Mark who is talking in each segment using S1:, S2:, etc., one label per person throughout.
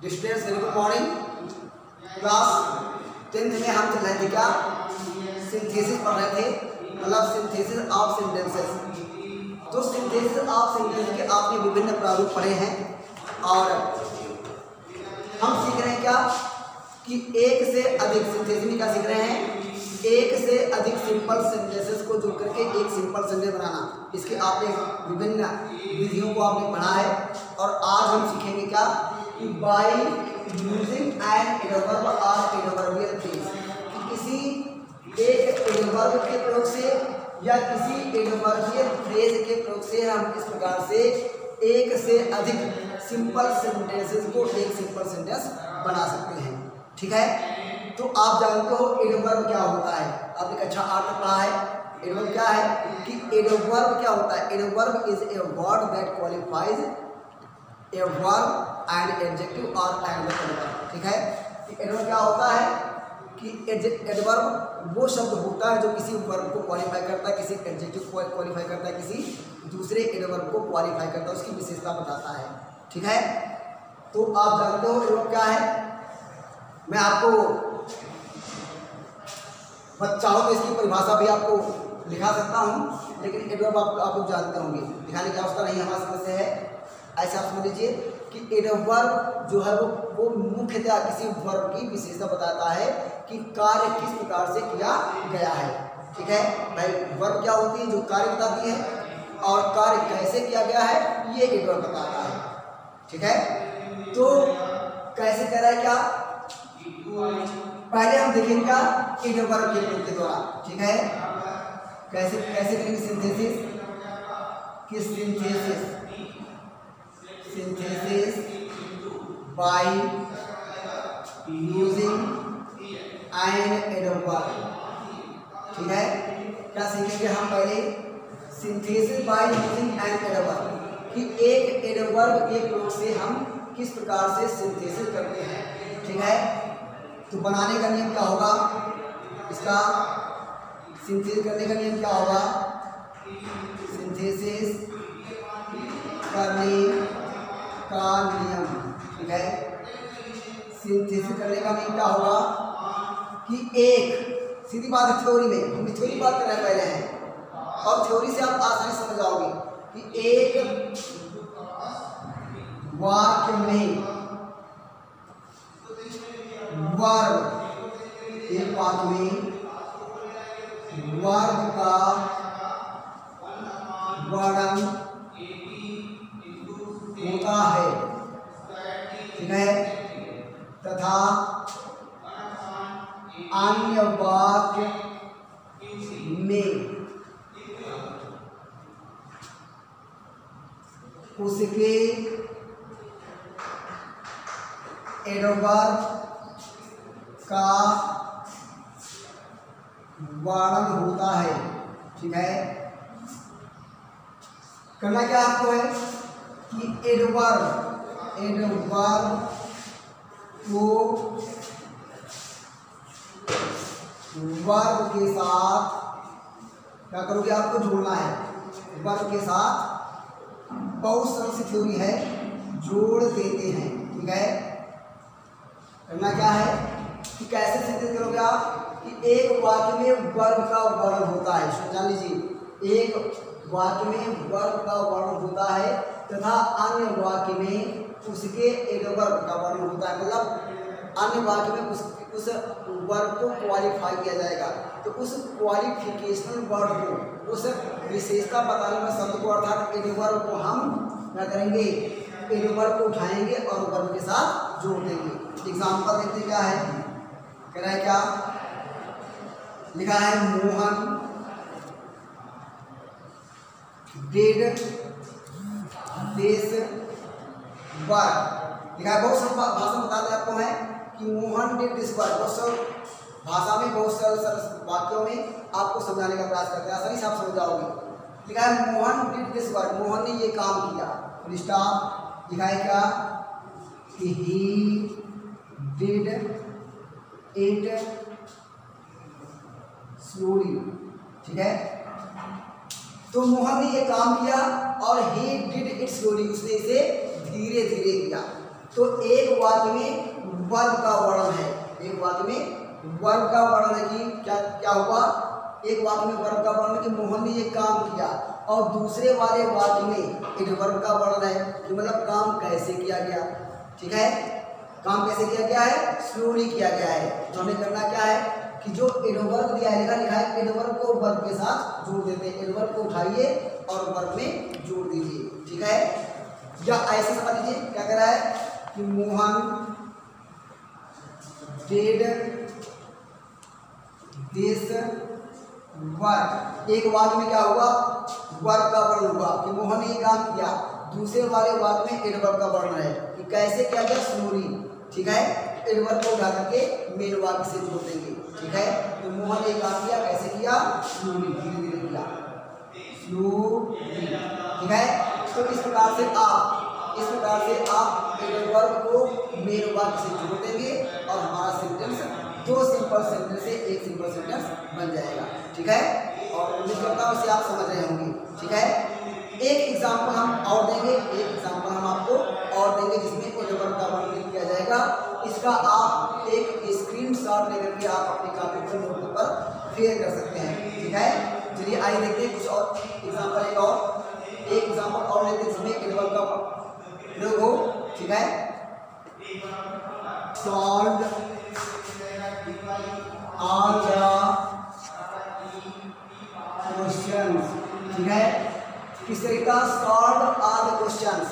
S1: Students very good morning. Class 10th में हम चल रहे थे क्या, सिंथेसिस पढ़ रहे थे, मतलब सिंथेसिस ऑफ सेंटेंसेस। तो सिंथेसिस ऑफ सेंटेंसेस के आपने विभिन्न प्रारूप पढ़े हैं और हम सीख रहे हैं क्या कि एक से अधिक सिंथेसिस में क्या सीख रहे हैं, एक से अधिक सिंपल सेंटेंसेस को जोड़ करके एक सिंपल सेंटेंस बनाना। इसके आपने विभिन्न विधियों को आपने पढ़ा है और आज हम सीखेंगे क्या कि बाय यूजिंग एन एडवर्ब और एडवर्बियल फ्रेज, कि किसी एक एडवर्ब के प्रयोग से या किसी एडवर्बियल फ्रेज के प्रयोग से हम इस प्रकार से एक से अधिक सिंपल सेंटेंसेस को एक सिंपल सेंटेंस बना सकते हैं। ठीक है, तो आप जानते हो एडवर्ब क्या होता है, आपने कक्षा 8 में पढ़ा है। एडवर्ब क्या है कि एडवर्ब क्या होता है, adverb is a word that qualifies a verb and adjective और एंड एडवर्ब। ठीक है, एडवर्ब क्या होता है कि एडवर्ब वो शब्द होता है जो किसी वर्ब को क्वालिफाई करता है, किसी एडजेक्टिव को क्वालिफाई करता है, किसी दूसरे एडवर्ब को क्वालिफाई करता है, उसकी विशेषता बताता है। ठीक है, तो आप जानते हो एडवर्ब क्या है। मैं आपको चाहो तो इसकी परिभाषा भी आपको लिखा सकता हूँ, लेकिन एडवर्ब आप लोग जानते होंगे, लिखाने की आवश्यकता नहीं हमारे समझ से है। ऐसे आप समझ लीजिए कि एडवर्ब जो है वो मुख्यतः किसी वर्ब की विशेषता बताता है कि कार्य किस प्रकार से किया गया है। ठीक है भाई, वर्ब क्या होती है जो कार्य बताती है और कार्य कैसे किया गया है ये एडवर्ब बताता है। ठीक है, तो कैसे कह रहा है क्या, पहले हम देखेंगे क्या एडवर्ब के प्रयोग के द्वारा। ठीक है, कैसे कैसे करेंगे सिंथेसिस कि synthesis by using an adverb. ठीक है, क्या सीखेंगे हम पहले synthesis by using an adverb कि एक एडवर्ब के प्रयोग से हम किस प्रकार से सिंथेसिस करते हैं। ठीक है, तो बनाने का नियम क्या होगा, इसका सिंथेसिस करने का नियम क्या होगा, सिंथेसिस करने का नियम। ठीक है, सिंथेसिस करने का नियम क्या होगा कि एक सीधी बात है, थ्योरी में हम थ्योरी बात कर रहे हैं पहले हैं और थ्योरी से आप आसानी समझ जाओगे कि एक वाक्य में वर्ब, एक वाक्य में वर्ब का वर्णन होता है। ठीक है, तथा अन्य वाक्य में उसके एडवर्ब का वर्णन होता है। ठीक है, करना क्या आपको है कि एडवर्ब को वर्ब के साथ क्या करोगे, आपको जोड़ना है वर्ब के साथ। बहुत सरल सी थ्योरी है, जोड़ देते हैं। ठीक है, करना क्या है कि कैसे सिंथेसिस करोगे आप कि एक वाक्य में वर्ब का वर्णन होता है। जान लीजिए, एक वाक्य में वर्ब का वर्णन होता है तथा अन्य वाक्य में उसके एडवर्ब का वर्णन होता है, मतलब अन्य वाक्य में उस वर्ब को क्वालिफाई किया जाएगा। तो उस क्वालिफिकेशनल वर्ड को, उस विशेषता बताने में शब्द को अर्थात एडवर्ब को हम क्या करेंगे, एडवर्ब को उठाएंगे और वर्ब के साथ जोड़ देंगे। एग्जाम्पल देखते क्या है, कह रहा है क्या लिखा है, मोहन डिड दिस वर्क। लिखा है, बहुत सरल भाषा बता दें आपको है कि मोहन डिड दिस वर्क, बहुत सरल भाषा में बहुत सरल वाक्यों में आपको समझाने का प्रयास करते हैं, आसानी से आप समझ जाओगे। लिखा है Mohan did this work, Mohan ने ये काम किया। स्टॉप, लिखा है क्या कि ही डिड इट स्लोली। ठीक है, तो मोहन ने ये काम किया और ही डिड इट स्लोली, उसने इसे धीरे धीरे किया। तो एक वाक्य में वर्ब का वर्णन है, एक वाक्य में वर्ब का वर्णन है कि क्या क्या हुआ, एक वाक्य में वर्ब का वर्णन कि मोहन ने ये काम किया, और दूसरे वाले वाक्य में एडवर्ब का वर्णन है कि मतलब काम कैसे किया गया। ठीक है, काम कैसे किया गया है, स्लोली किया गया है। तो हमें करना क्या है कि जो एडवर्ब दिया है, लिखा है एडवर्ब को वर्ब के साथ जोड़ देते हैं, एडवर्ब को उठाइए और वर्ब में जोड़ दीजिए। ठीक है, या ऐसे समझ लीजिए क्या कर रहा है कि मोहन डिड दिस वर्क, एक वाक्य में क्या हुआ, वर्क का वर्णन हुआ कि मोहन ने ये काम किया, दूसरे वाले वाक्य में एडवर्ब का वर्णन है कि कैसे किया गया, स्लोली। ठीक है, एडवर्ब को उठा करके मेन वाक्य से जोड़ देंगे। ठीक है, तो मोहन ने काम किया, कैसे किया, स्लोली, धीरे धीरे किया, स्लोली। ठीक है, तो इस प्रकार से आप एडवर्ब को मेन वाक्य से जोड़ देंगे और हमारा सेंटेंस दो सिंपल सेंटेंस से एक सिंपल सेंटेंस बन जाएगा। ठीक है, और उम्मीद करता हूँ इसे आप समझ रहे होंगे। ठीक है, एक एग्जाम्पल हम और देंगे, एक एग्जाम्पल हम आपको और देंगे जिसमें एडवर्ब का वर्णन किया जाएगा। इसका आप एक स्क्रीनशॉट लेकर के आप अपनी कॉपी पर नोटबुक पर शेयर कर सकते हैं। ठीक है, चलिए आइए देखते हैं कुछ और एग्जाम्पल, एक एग्जाम्पल और लेते हैं जिसमें एडवर्ब का प्रयोग हो। ठीक है, सॉल्व ऑल द क्वेश्चंस। ठीक है, सरिता सॉल्व ऑल द क्वेश्चंस,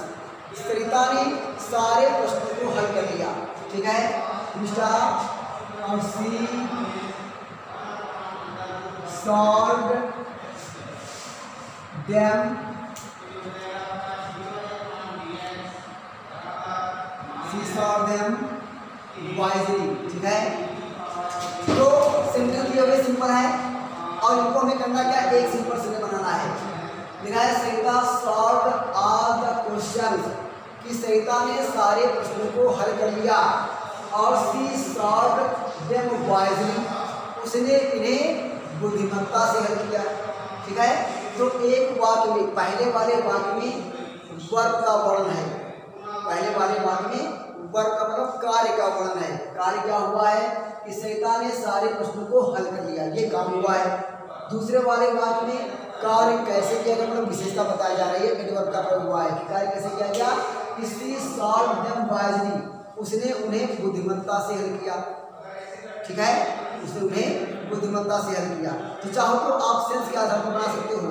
S1: सरिता ने सारे प्रश्नों को हल कर लिया। ठीक है, मिस्टर और सी सॉल्व देम, सी सॉल्व देम वाइजली। ठीक है, तो सेंटेंस दिए हुए सिंपल है और इनको हमें करना क्या, एक सिंपल सेंटेंस बनाना है। लिखा है सरिता सॉल्व ऑल द क्वेश्चंस, कि सरिता ने सारे प्रश्नों को हल कर लिया, और सी सॉल्व देम वाइजली, उसने इन्हें बुद्धिमत्ता से हल किया। ठीक है, तो एक वाक्य में, पहले वाले वाक्य में वर्ब का वर्णन है, पहले वाले वाक्य में वर्ब का मतलब कार्य का वर्णन है। कार्य क्या हुआ है कि सरिता ने सारे प्रश्नों को हल कर लिया, ये काम हुआ है। दूसरे वाले वाक्य में कार्य कैसे किया गया, मतलब विशेषता बताई जा रही है, एडवर्ब का प्रयोग हुआ है कि कार्य कैसे किया गया, सी सॉल्व देम वाइजली, उसने उन्हें बुद्धिमत्ता से हल किया। ठीक है, उसने उन्हें बुद्धिमत्ता से हल किया। तो चाहो तो आप सेंस के आधार पर बना सकते हो।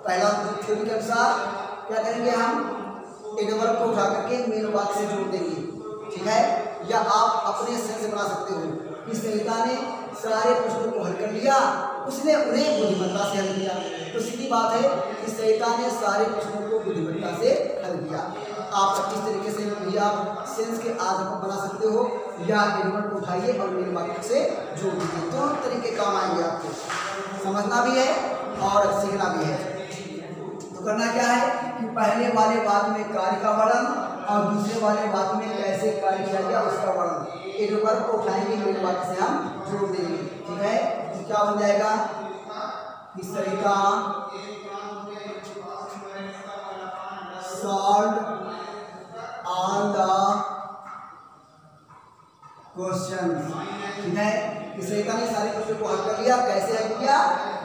S1: पहला थ्योरी के अनुसार क्या करेंगे, हम एडवर्ब को उठा करके मेन वाक्य से जोड़ देंगे। ठीक है, या आप अपने सेंस से बना सकते हो कि सरिता ने सारे प्रश्नों को हल कर लिया, उसने उन्हें बुद्धिमत्ता से हल किया। तो सीधी बात है कि सरिता ने सारे प्रश्नों को बुद्धिमत्ता से हल किया। आप इस तरीके से भी आप सेंस के आधार पर बना सकते हो, या एडवर्ब को उठाइए और मेन वाक्य से जोड़ दीजिए। दोनों तरीके काम आएंगे, आपको समझना भी है और सीखना भी है। तो करना क्या है कि पहले वाले वाक्य में कार्य का वर्णन और दूसरे वाले वाक्य में कैसे कार्य किया गया उसका वर्णन, एडवर्ब को उठाएंगे, मेन वाक्य से हम जोड़ देंगे। ठीक है, तो क्या बन जाएगा कि सरिता सॉल्व ऑल द क्वेश्चंस। ठीक है, कि सरिता ने सारे प्रश्नों को हल कर लिया, कैसे हल किया,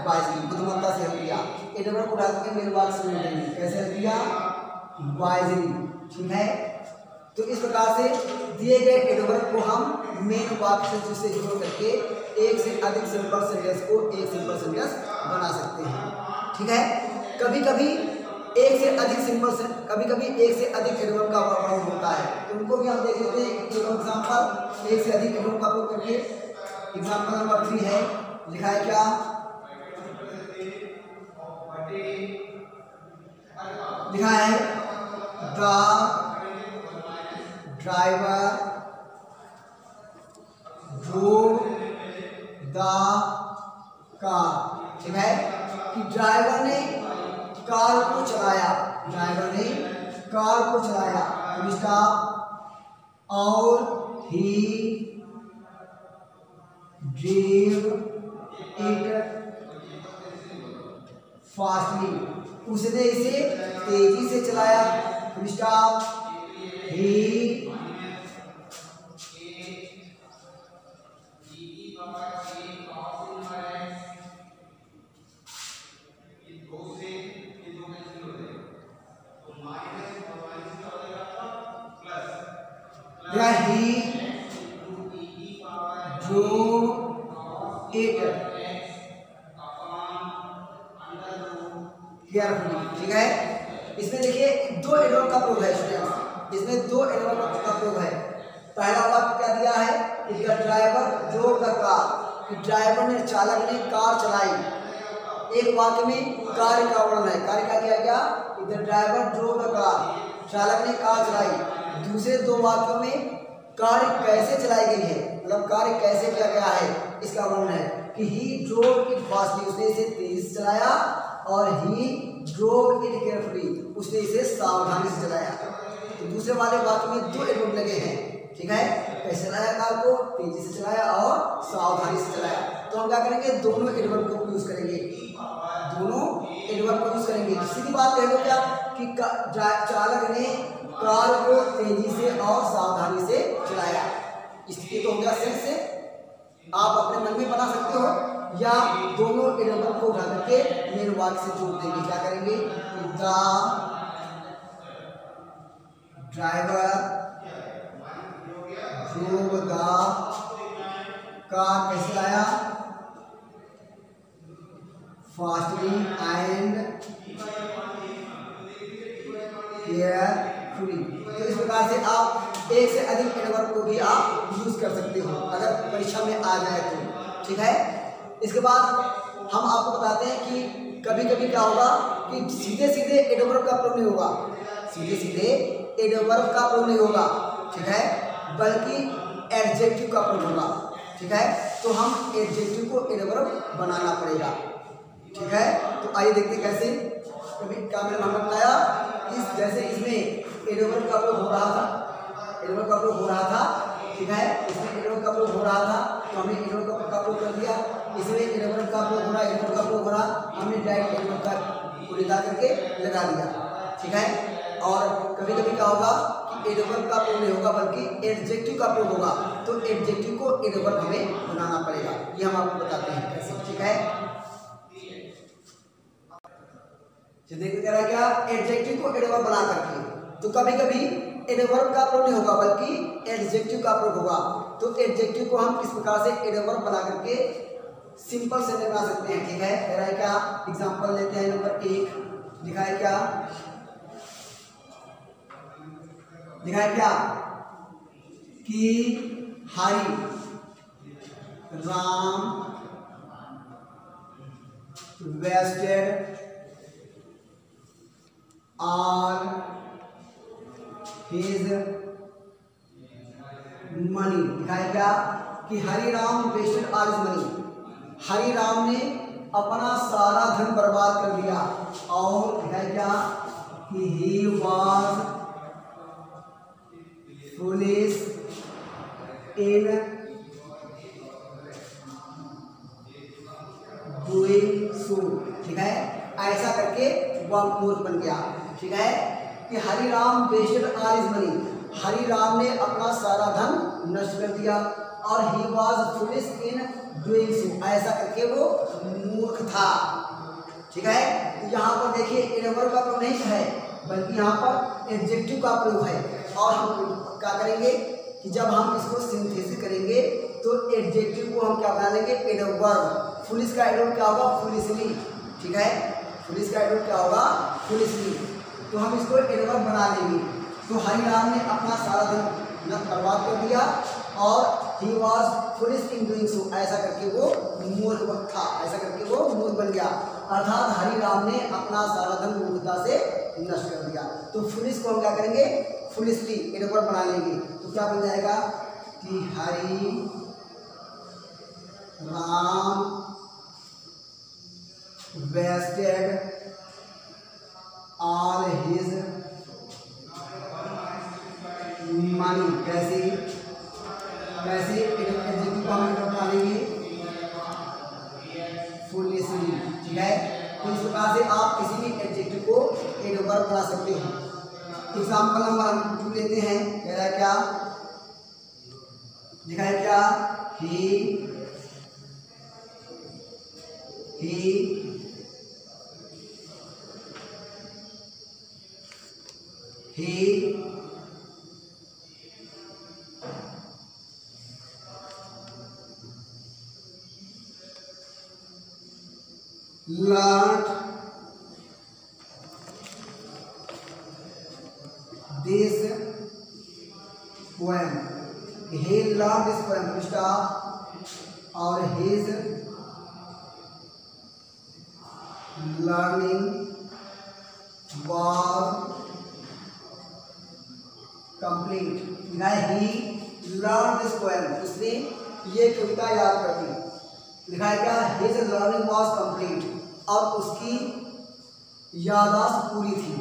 S1: वाइजली, बुद्धिमत्ता से हल किया। एडवर्ब को उठा करके मेन वाक्य से जोड़ देंगे, कैसे हल किया, वाइजली। ठीक है, तो इस प्रकार से दिए गए एडवर्ब को हम मेन वाक्य से जोड़ करके एक से अधिक सिंपल सेंटेंस को एक सिंपल सेंटेंस बना सकते हैं। ठीक है, कभी कभी एक से अधिक एडवर्ब का वर्णन होता है, तो उनको भी हम देख लेते हैं। एग्जाम्पल, एक से अधिक एडवर्ब का प्रयोग करके एग्जाम्पल नंबर 3 है, लिखा है क्या, लिखा है the driver drove the car. ठीक है, कि ड्राइवर ने कार को चलाया, ड्राइवर ने कार को चलाया, और ही ड्रेव इट फास्टली, उसने इसे तेजी से चलाया। ही he drew it carefully। ठीक है, इसमें देखिए दो एडवर्ब का प्रयोग है स्टूडेंट्स, इसमें दो एडवर्ब का प्रयोग है। पहला वाक्य क्या दिया है कि the driver drove the car, कि ड्राइवर ने चालक ने कार चलाई। एक वाक्य में कार्य का वर्णन है, कार्य का किया गया कि the driver drove the car, चालक ने कार चलाई। दूसरे दो वाक्यों में कार्य कैसे चलाई गई है, मतलब कार्य कैसे किया गया है इसका वर्णन है कि ही ड्रोव इट फास्टली, उसने इसे तेज चलाया, और ही ड्रोव इट केयरफुली, उसने इसे सावधानी से चलाया। तो दूसरे वाले वाक्य में दो एडवर्ब लगे हैं। ठीक है, कैसे चलाया कार को, तेजी से चलाया और सावधानी से चलाया। तो हम क्या करेंगे, दोनों एडवर्ब को यूज करेंगे, दोनों एडवर्ब को यूज करेंगे। सीधी बात कह लो क्या कि चालक ने कार को तेजी से और सावधानी से चलाया। इसके तो हो गया सेंस से, आप अपने मन में बना सकते हो, या दोनों एडवर्ब को उठा करके मेन वाक्य से जोड़ देंगे। क्या करेंगे, the driver drove the car, कैसे आया, फास्टली एंड केयरफुली। तो इस प्रकार से आप एक से अधिक एडवर्ब को भी आप यूज कर सकते हो अगर परीक्षा में आ जाए तो। ठीक है, इसके बाद हम आपको बताते हैं कि कभी कभी क्या होगा कि सीधे सीधे एडवर्ब का प्रयोग नहीं होगा, सीधे सीधे एडवर्ब का प्रयोग नहीं होगा। ठीक है, बल्कि एडजेक्टिव का प्रयोग होगा। ठीक है, तो हम एडजेक्टिव को एडवर्ब बनाना पड़ेगा। ठीक है, तो आइए देखते कैसे। कभी क्या मैंने नाम बताया, इस जैसे इसमें एडवर्ब का प्रयोग हो रहा था, एडवर्ब का प्रयोग हो रहा था। ठीक है, इसमें एडवर्ब का प्रयोग हो रहा था तो हमने एडवर्ब का प्रयोग कर दिया। इसमें एडवर्ब का प्रयोग हो रहा, एडवर्ब का प्रयोग हो रहा, हमने डायरेक्ट एडवर्ब का को निकाल करके लगा दिया। ठीक है, और कभी कभी क्या होगा कि एडवर्ब का प्रयोग नहीं होगा बल्कि एडजेक्टिव का प्रयोग होगा, तो एडजेक्टिव को एडवर्ब हमें बनाना पड़ेगा। ये हम आपको बताते हैं कैसे। ठीक है, देखिए कह रहा है क्या, एडजेक्टिव को एडवर्ब बना करके। तो कभी कभी एडवर्ब का प्रयोग नहीं होगा बल्कि एडजेक्टिव का प्रयोग होगा। तो एडजेक्टिव को हम किस प्रकार से एडवर्ब बना करके सिंपल सेंटेंस बना सकते हैं। ठीक है, कह रहा है क्या, एग्जांपल लेते हैं। नंबर 1 लिखा है क्या, लिखा है क्या कि Hari Ram wasted all his money। लिखा है क्या कि Hari Ram wasted all his money, Hari Ram ने अपना सारा धन बर्बाद कर दिया। और लिखा है क्या कि he was foolish in doing so। ठीक है, ऐसा करके वह मूर्ख बन गया। ठीक है, कि Hari Ram wasted all his money, Hari Ram ने अपना सारा धन नष्ट कर दिया। और he was foolish in doing so, ऐसा करके वो मूर्ख था। ठीक है, यहाँ पर देखिए एडवर्ब का प्रयोग नहीं है बल्कि यहाँ पर एडजेक्टिव का प्रयोग है। और हम क्या करेंगे कि जब हम इसको सिंथेसिस करेंगे तो एडजेक्टिव को हम क्या बना लेंगे, एडवर्ब। फुलिश का एडवर्ब क्या होगा, फुलिशली। ठीक है, पुलिस का एडवर्ब क्या होगा, फुलिशली। तो हम इसको एडवर्ब बना लेंगे। तो हरि राम ने अपना सारा धन बर्बाद कर दिया और he was foolish in doing so, ऐसा करके वो मूर्ख था, ऐसा करके वो मूर्ख बन गया। अर्थात हरि राम ने अपना सारा धन मूर्खता से नष्ट कर दिया। तो फुलिश को हम क्या करेंगे, फुलिशली एडवर्ब बना लेंगे। तो क्या बन जाएगा कि Hari Ram wasted all his money। कैसे कैसे एडजेक्टिव को हम बना लेंगे, फुलिशली। ठीक है, तो इस प्रकार से आप किसी भी एडजेक्टिव को एडवर्ब बना सकते हो। एग्जाम्पल नंबर 2 लेते हैं। कह रहा है क्या, लिखा है क्या, he learned this poem. He learned this poem. और his learning was complete. He learned this poem. उसने ये कविता याद कर ली. लिखा है क्या? His learning was complete. और उसकी याददाश्त पूरी थी.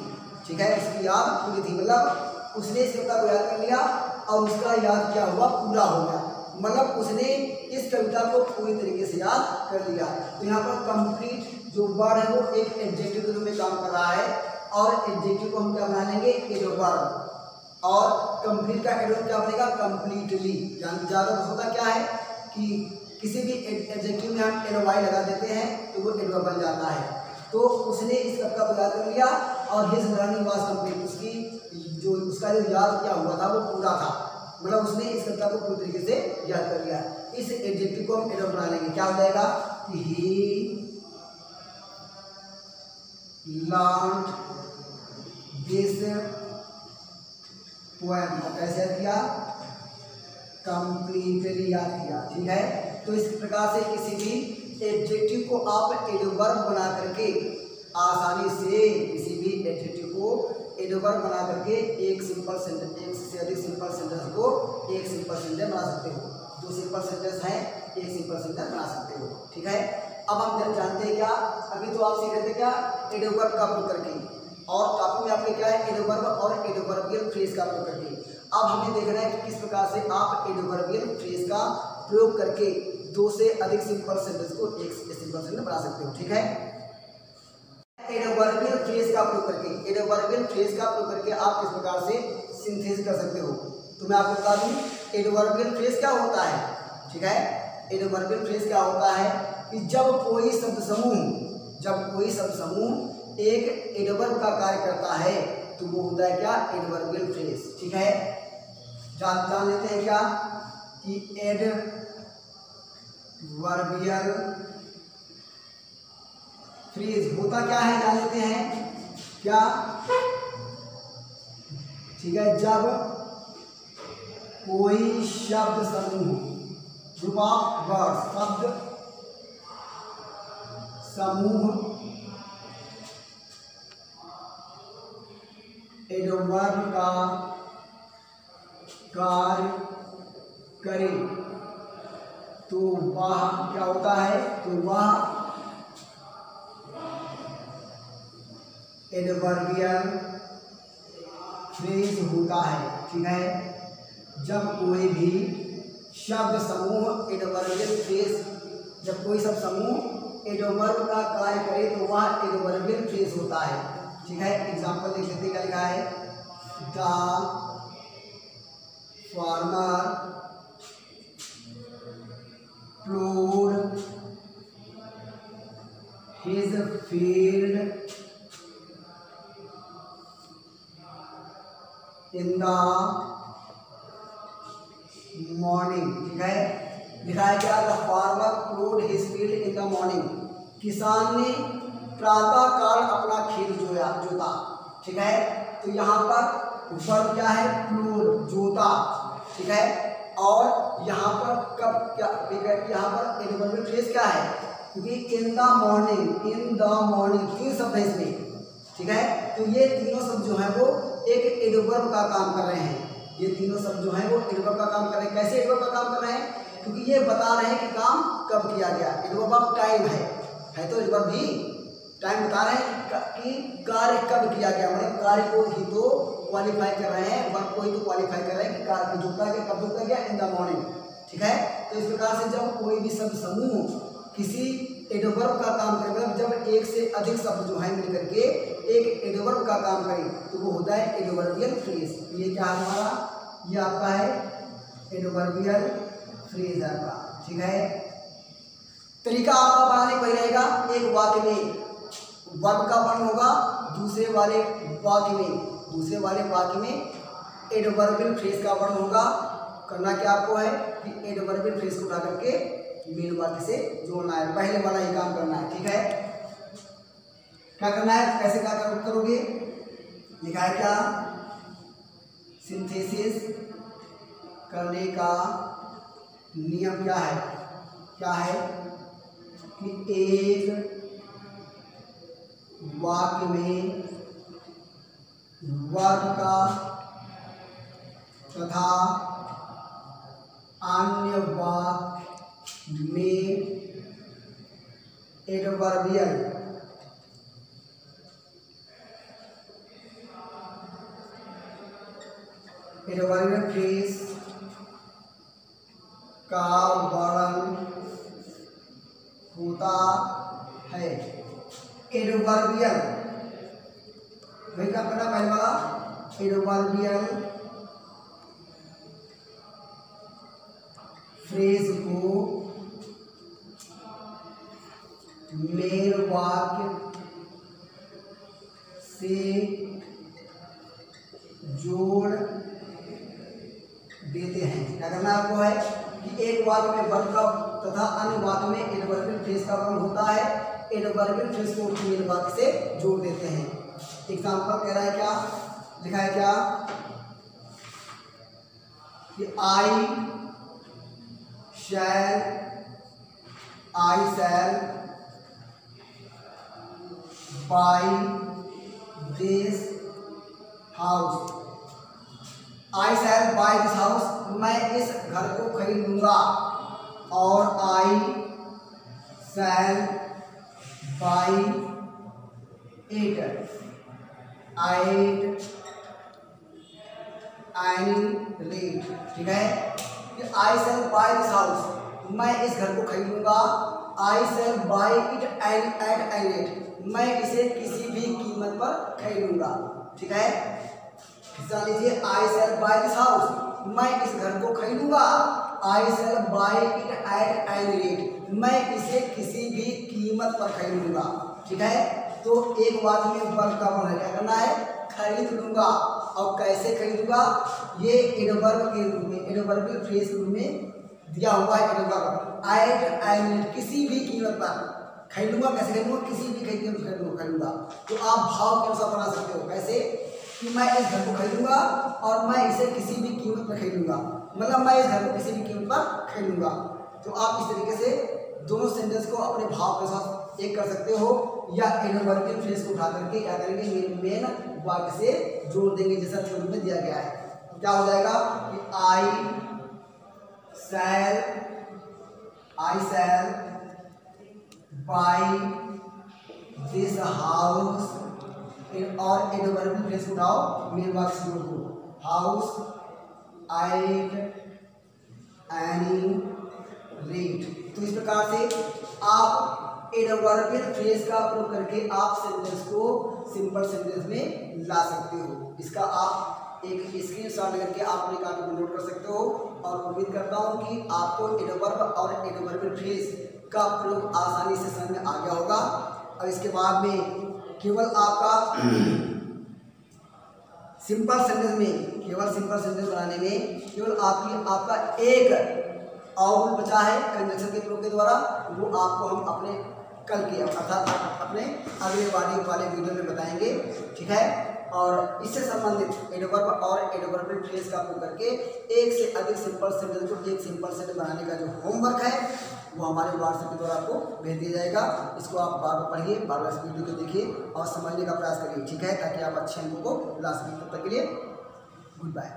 S1: ठीक है, उसकी याद पूरी थी, मतलब उसने इस कविता को याद कर लिया और उसका याद क्या हुआ? पूरा हो गया. मतलब उसने इस कविता को पूरी तरीके से याद कर लिया. तो यहाँ पर कंप्लीट जो वर्ड है वो एक एडजेक्टिव के रूप में काम कर रहा है और एडजेक्टिव को हम क्या बना लेंगे? एडवर्ब. और कंप्लीट का एडवर्ब क्या बनेगा? कंप्लीटली. ज़्यादा होता क्या है कि किसी भी एडजेक्टिव में हम एल-वाई लगा देते हैं तो वो एडवर्ब बन जाता है. तो उसने इस कविता को याद कर लिया और हिज लर्निंग वाज कंप्लीट. उसका जो याद क्या हुआ था वो पूरा था. मतलब उसने इस कविता को पूरी तरीके से याद कर लिया. इस एडजेक्टिव को हम एडवर्ब बना लेंगे. क्या हो जाएगा कि ही लर्न्ड दिस पोएम. कैसे किया? कंप्लीटली याद किया. ठीक है, तो इस प्रकार से किसी भी एडजेक्टिव को आप एडवर्ब बना करके आसानी से किसी भी एडजेक्टिव को एडवर्ब बना करके एक सिंपल सेंटेंस, एक से अधिक सिंपल सेंटेंस को एक सिंपल सेंटेंस बना सकते हो. दो सिंपल सेंटेंस हैं, एक सिंपल सेंटेंस बना सकते हो. ठीक है, अब हम जानते हैं क्या? अभी तो आप सीख रहे थे क्या? एडवर्ब का प्रयोग करके, और टॉपिक में आपके क्या है? एडवर्ब और एडवर्बियल फ्रेज का प्रयोग करके. अब हमें देखना है कि किस प्रकार से आप एडवर्बियल फ्रेज का प्रयोग करके दो से अधिक सिंपल सेंटेंस को एक सिंपल सेंटेंस बना सकते हो. ठीक है, एडवर्बियल फ्रेज का प्रयोग करके, एडवर्बियल फ्रेज का प्रयोग करके आप किस प्रकार से सिंथेसिस कर सकते हो. तो मैं आपको बता दूं एडवर्बियल फ्रेज क्या होता है. ठीक है, एडवर्बियल फ्रेज क्या होता है कि जब कोई शब्द समूह एक एडवर्ब का कार्य करता है तो वो होता है क्या? Adverbial phrase. ठीक है, जान लेते हैं क्या कि एडवर्बियल फ्रेज होता क्या है, जान लेते हैं क्या? ठीक है, जब कोई शब्द समूह, ग्रुप ऑफ वर्ड, शब्द समूह एडवर्ब का कार्य करे तो वह क्या होता है? तो वह एडवर्बियल फ्रेज होता है. ठीक है, जब कोई भी शब्द समूह एडवर्बियल फ्रेज, जब कोई शब्द समूह एडवर्ब का कार्य करे तो वह एडवर्बियल फ्रेज होता है. ठीक है, एग्जाम्पल देख लेते क्या लिखा है? The farmer प्लोड his field in the morning. ठीक है, लिखा है क्या? The farmer प्लोड his field in the morning. किसान ने प्रातः काल अपना खेत जोता. ठीक है, तो यहाँ पर वर्ब क्या है? प्लोड, जोता. ठीक है, और यहाँ पर कब क्या? यहाँ पर एडवर्बियल फ्रेज क्या है? क्योंकि इन द मॉर्निंग, तीन शब्द है इसमें. ठीक है, तो ये तीनों शब्द जो है वो एक एडवर्ब का काम कर रहे हैं. ये तीनों शब्द जो है वो एडवर्ब का काम कर रहे हैं. कैसे एडवर्ब का काम कर रहे हैं? क्योंकि ये बता रहे हैं कि काम कब किया गया. एडवर्ब ऑफ टाइम है तो एडवर्ब भी टाइम बता रहे हैं कि कार्य कब किया गया. मतलब कार्य को ही तो क्वालिफाई कर रहे हैं, वर्ब को ही तो क्वालिफाई कर रहे हैं कि कार्य जोता गया, कब जोता गया? In the morning. ठीक है, तो इस प्रकार से जब कोई भी शब्द समूह किसी एडवर्ब का काम करे, मतलब जब एक से अधिक शब्द जो है मिलकर के एक एडवर्ब का काम करे तो वो होता है एडवर्बियल फ्रेज. ये क्या है हमारा? ये आपका है एडवर्बियल फ्रेज आपका. ठीक है, तरीका आपका बनाने का रहेगा. एक वाक्य में वर्ब का वर्ण होगा, दूसरे वाले वाक्य में एडवर्बियल फ्रेज का वर्ण होगा. करना क्या आपको है कि एडवर्बियल फ्रेज को उठा करके मेन वाक्य से जोड़ना है. पहले वाला ही काम करना है. ठीक है, क्या करना है, कैसे क्या करोगे, लिखा है क्या, सिंथेसिस करने का नियम क्या है कि एक वाक्य में वर्ग का तथा अन्य वाक्य में एडवर्बियल फ्रेज का वर्णन होता है। एडवर्बियल वही क्या करना, पहले वाला एडवर्बियल फ्रेज को मेन वाक्य से जोड़ देते हैं। क्या करना आपको है कि एक वाक्य में वर्ग का तथा अन्य वाक्य में एडवर्बियल फ्रेज का वर्णन होता है, एडवर्बियल फ्रेज को मेन वाक्य से जोड़ देते हैं। एग्जाम्पल कह रहा है क्या, लिखा है क्या कि I shall buy this house. I shall buy this house, मैं इस घर को खरीदूंगा। और I shall buy it any rate. ठीक है, कि I shall buy this house, मैं इस घर को खरीदूंगा। I shall buy it at any rate, मैं इसे किसी भी कीमत पर खरीदूंगा। ठीक है, हिस्सा लीजिए, I shall buy this house, मैं इस घर को खरीदूंगा। I shall buy it at any rate, मैं इसे किसी भी कीमत पर खरीदूंगा। ठीक है, तो एक वाक्य में वर्ग का वर्णन क्या करना है, खरीद लूंगा। और कैसे खरीदूंगा, ये एडवर्ब के रूप में, एडवर्बियल फ्रेज के रूप में दिया हुआ है। एडवर्ब एट एनी रेट, किसी भी कीमत पर खरीदूंगा। कैसे खरीदूंगा, किसी भी कीमत पर खरीदूंगा। तो आप भाव के अनुसार बना सकते हो, कैसे कि मैं इस घर को खरीदूंगा और मैं इसे किसी भी कीमत पर खरीदूंगा, मतलब मैं इस घर को किसी भी कीमत पर खरीदूंगा। तो आप इस तरीके से दोनों सेंटेंस को अपने भाव के साथ एक कर सकते हो, या एडवर्बियल फ्रेज को उठा करके क्या करेंगे, मेन वाक्य से जोड़ देंगे, जैसा थ्योरी में दिया गया है। तो क्या हो जाएगा कि I shall buy this house, और एडवर्बियल फ्रेज को उठाओ, मेन वाक्य से जोड़ दो, हाउस एट एनी रेट। तो इस प्रकार से आप एडवर्बियल फ्रेज का प्रयोग करके आप सेंटेंस को सिंपल सेंटेंस में ला सकते हो। इसका आप एक स्क्रीनशॉट लेकर के आप अपने कार्ड में नोट कर सकते हो। और उम्मीद करता हूँ कि आपको एडवर्ब और एडवर्बियल फ्रेज का प्रयोग आसानी से समझ में आ गया होगा। और इसके बाद में केवल आपका सिंपल सेंटेंस में, केवल सिंपल सेंटेंस बनाने में केवल आपका एक और बचा है कंजक्शन के प्रयोग के द्वारा, वो आपको हम अपने कल के अर्थात अपने अगले वाले वीडियो में बताएंगे। ठीक है, और इससे संबंधित एडवर्ब और एडवर्बियल फ्रेज का प्रयोग करके एक से अधिक सिंपल सेंटेंस को एक सिंपल सेंटेंस बनाने का जो होमवर्क है वो हमारे व्हाट्सएप के द्वारा आपको भेज दिया जाएगा। इसको आप बार बार पढ़िए, बार बार इस वीडियो को देखिए और समझने का प्रयास करिए। ठीक है, ताकि आप अच्छे अंकों को ला सकें। तब तक के लिए गुड बाय।